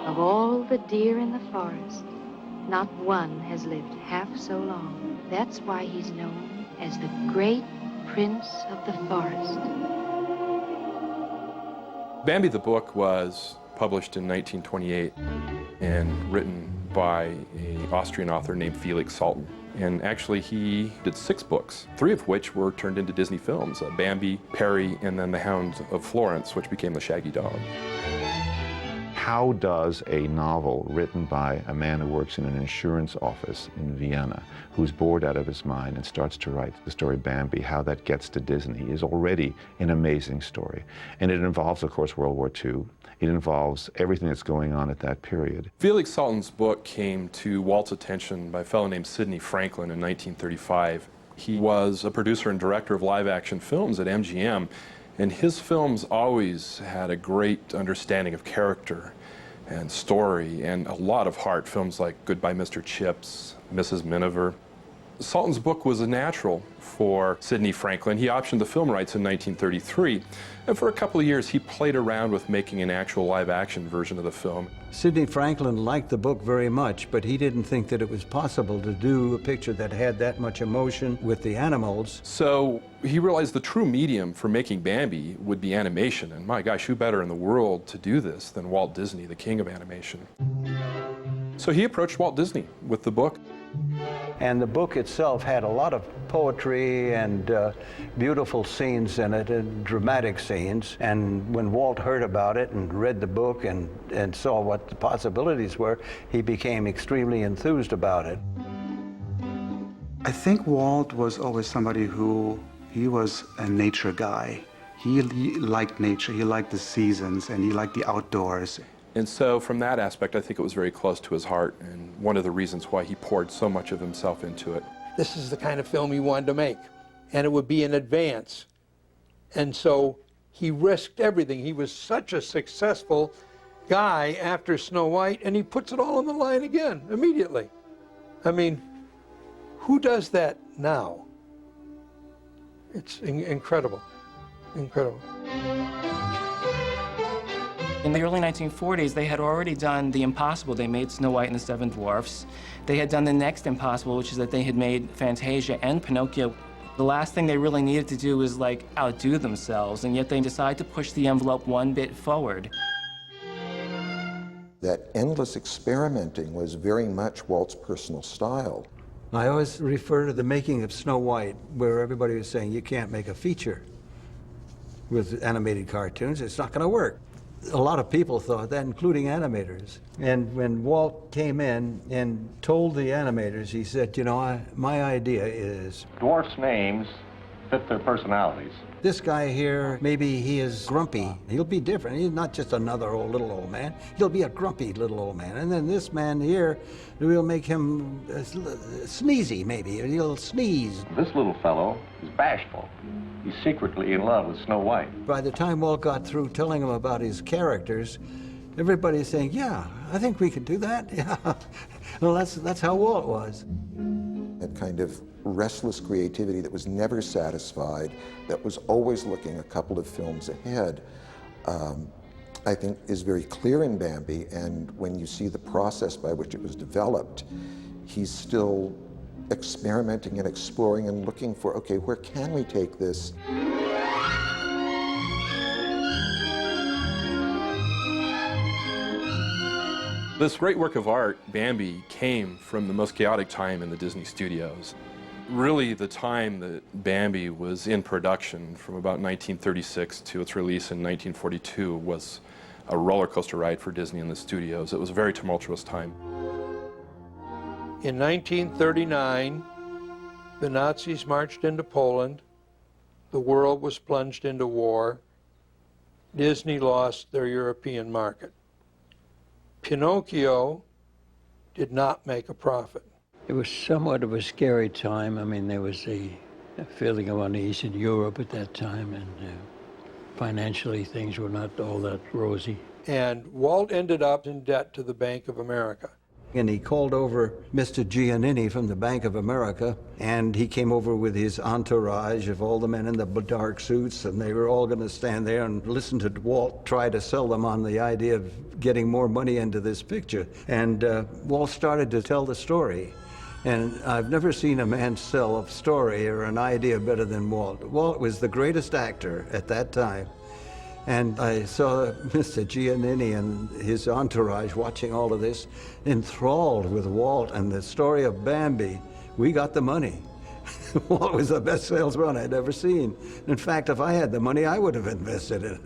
Of all the deer in the forest, not one has lived half so long. That's why he's known as the great prince of the forest. Bambi the book was published in 1928 and written by an Austrian author named Felix Salten. And actually he did 6 books, 3 of which were turned into Disney films, Bambi, Perry, and then The Hound of Florence, which became The Shaggy Dog. How does a novel written by a man who works in an insurance office in Vienna, who's bored out of his mind and starts to write the story Bambi, how that gets to Disney is already an amazing story. And it involves, of course, World War II. It involves everything that's going on at that period. Felix Salten's book came to Walt's attention by a fellow named Sidney Franklin in 1935. He was a producer and director of live-action films at MGM, and his films always had a great understanding of character and story and a lot of heart. Films like Goodbye Mr. Chips, Mrs. Miniver. Salten's book was a natural for Sidney Franklin. He optioned the film rights in 1933, and for a couple of years he played around with making an actual live-action version of the film. Sidney Franklin liked the book very much, but he didn't think that it was possible to do a picture that had that much emotion with the animals. So he realized the true medium for making Bambi would be animation, and my gosh, who better in the world to do this than Walt Disney, the king of animation. So he approached Walt Disney with the book. And the book itself had a lot of poetry and beautiful scenes in it, and dramatic scenes. And when Walt heard about it and read the book and saw what the possibilities were, he became extremely enthused about it. I think Walt was always somebody he was a nature guy. He liked nature, he liked the seasons, and he liked the outdoors. And so from that aspect, I think it was very close to his heart, and one of the reasons why he poured so much of himself into it. This is the kind of film he wanted to make, and it would be in advance. And so he risked everything. He was such a successful guy after Snow White, and he puts it all on the line again, immediately. I mean, who does that now? It's incredible, incredible. In the early 1940s, they had already done the impossible. They made Snow White and the Seven Dwarfs. They had done the next impossible, which is that they had made Fantasia and Pinocchio. The last thing they really needed to do was, like, outdo themselves, and yet they decided to push the envelope one bit forward. That endless experimenting was very much Walt's personal style. I always refer to the making of Snow White, where everybody was saying, you can't make a feature with animated cartoons. It's not going to work. A lot of people thought that, including animators. And when Walt came in and told the animators, he said, you know, my idea is... Dwarfs' names fit their personalities. This guy here, maybe he is grumpy. He'll be different. He's not just another little old man. He'll be a grumpy little old man. And then this man here, we'll make him sneezy, maybe. He'll sneeze. This little fellow is bashful. He's secretly in love with Snow White. By the time Walt got through telling him about his characters, everybody's saying, yeah, I think we could do that. Yeah. Well, that's how Walt was. That kind of restless creativity that was never satisfied, that was always looking a couple of films ahead, I think is very clear in Bambi. And when you see the process by which it was developed, he's still experimenting and exploring and looking for, okay, where can we take this? This great work of art, Bambi, came from the most chaotic time in the Disney studios. Really, the time that Bambi was in production, from about 1936 to its release in 1942, was a roller coaster ride for Disney in the studios. It was a very tumultuous time. In 1939, the Nazis marched into Poland. The world was plunged into war. Disney lost their European market. Pinocchio did not make a profit. It was somewhat of a scary time. I mean, there was a feeling of unease in Europe at that time, and financially things were not all that rosy. And Walt ended up in debt to the Bank of America. And he called over Mr. Giannini from the Bank of America, and he came over with his entourage of all the men in the dark suits, and they were all going to stand there and listen to Walt try to sell them on the idea of getting more money into this picture. And Walt started to tell the story. And I've never seen a man sell a story or an idea better than Walt. Walt was the greatest actor at that time. And I saw Mr. Giannini and his entourage watching all of this, enthralled with Walt and the story of Bambi. We got the money. Walt was the best salesman I'd ever seen. In fact, if I had the money, I would have invested in it.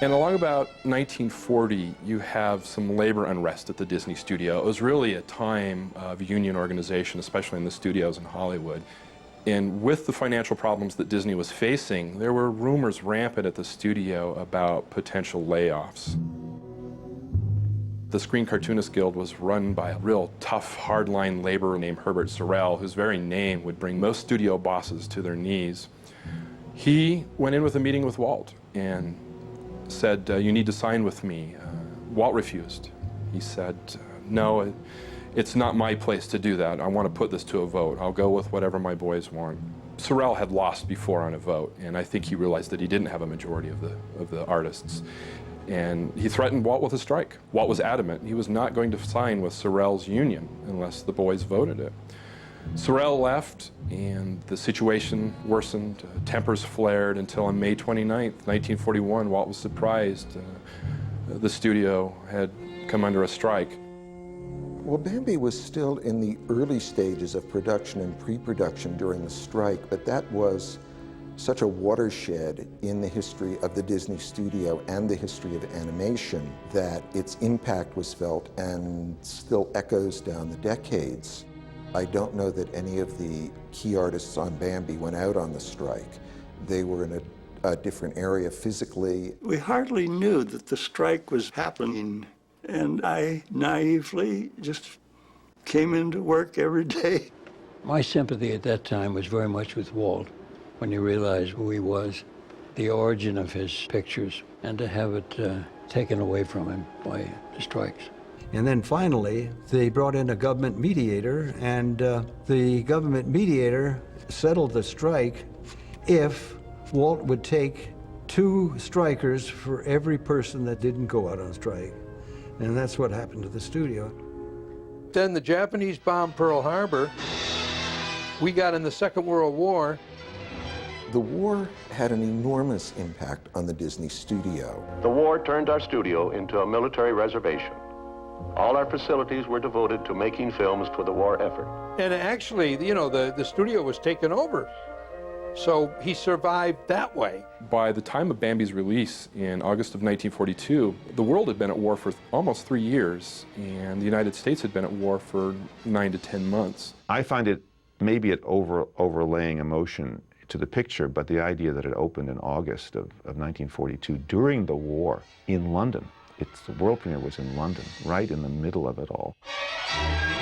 And along about 1940, you have some labor unrest at the Disney studio. It was really a time of union organization, especially in the studios in Hollywood. And with the financial problems that Disney was facing, there were rumors rampant at the studio about potential layoffs. The Screen Cartoonists Guild was run by a real tough, hardline laborer named Herbert Sorrell, whose very name would bring most studio bosses to their knees. He went in with a meeting with Walt and said, you need to sign with me. Walt refused. He said, no, it's not my place to do that. I want to put this to a vote. I'll go with whatever my boys want. Sorrell had lost before on a vote, and I think he realized that he didn't have a majority of the artists. And he threatened Walt with a strike. Walt was adamant he was not going to sign with Sorrell's union unless the boys voted it. Sorrell left, and the situation worsened. Tempers flared until on May 29th, 1941, Walt was surprised the studio had come under a strike. Well, Bambi was still in the early stages of production and pre-production during the strike, but that was such a watershed in the history of the Disney studio and the history of animation that its impact was felt and still echoes down the decades. I don't know that any of the key artists on Bambi went out on the strike. They were in a different area physically. We hardly knew that the strike was happening. And I naively just came into work every day. My sympathy at that time was very much with Walt when he realized who he was, the origin of his pictures, and to have it taken away from him by the strikes. And then finally, they brought in a government mediator, and the government mediator settled the strike if Walt would take 2 strikers for every person that didn't go out on strike. And that's what happened to the studio. Then the Japanese bombed Pearl Harbor. We got in the Second World War. The war had an enormous impact on the Disney studio. The war turned our studio into a military reservation. All our facilities were devoted to making films for the war effort. And actually, you know, the studio was taken over. So he survived that way. By the time of Bambi's release in August of 1942, the world had been at war for almost 3 years, and the United States had been at war for 9 to 10 months. I find it maybe an overlaying emotion to the picture, but the idea that it opened in August of 1942 during the war in London. The world premiere was in London, right in the middle of it all. I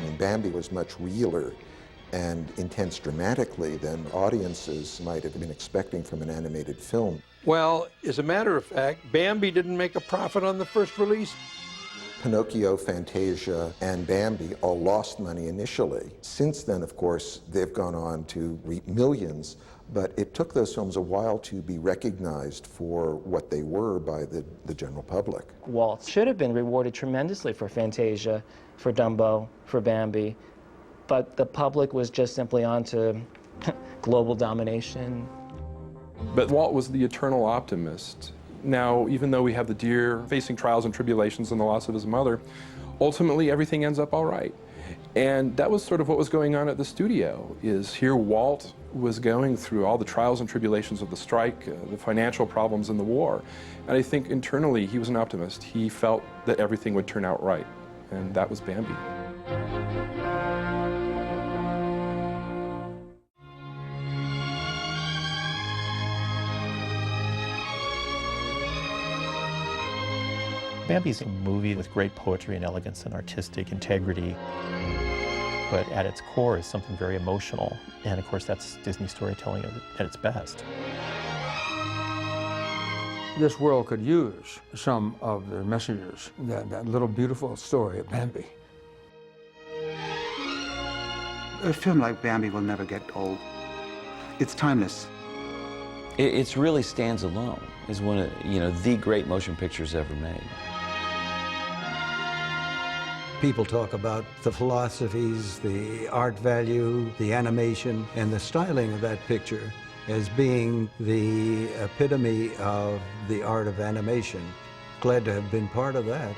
mean, Bambi was much realer and intense dramatically than audiences might have been expecting from an animated film. Well, as a matter of fact, Bambi didn't make a profit on the first release. Pinocchio, Fantasia, and Bambi all lost money initially. Since then, of course, they've gone on to reap millions, but it took those films a while to be recognized for what they were by the general public. Walt should have been rewarded tremendously for Fantasia, for Dumbo, for Bambi, but the public was just simply on to global domination. But Walt was the eternal optimist. Now, even though we have the deer facing trials and tribulations and the loss of his mother, ultimately everything ends up all right. And that was sort of what was going on at the studio, is here Walt was going through all the trials and tribulations of the strike, the financial problems in the war. And I think internally he was an optimist. He felt that everything would turn out right, and that was Bambi. Bambi's a movie with great poetry and elegance and artistic integrity, but at its core is something very emotional, and of course that's Disney storytelling at its best. this world could use some of the messages, that little beautiful story of Bambi. A film like Bambi will never get old. It's timeless. It really stands alone as one of, the great motion pictures ever made. People talk about the philosophies, the art value, the animation, and the styling of that picture as being the epitome of the art of animation. Glad to have been part of that.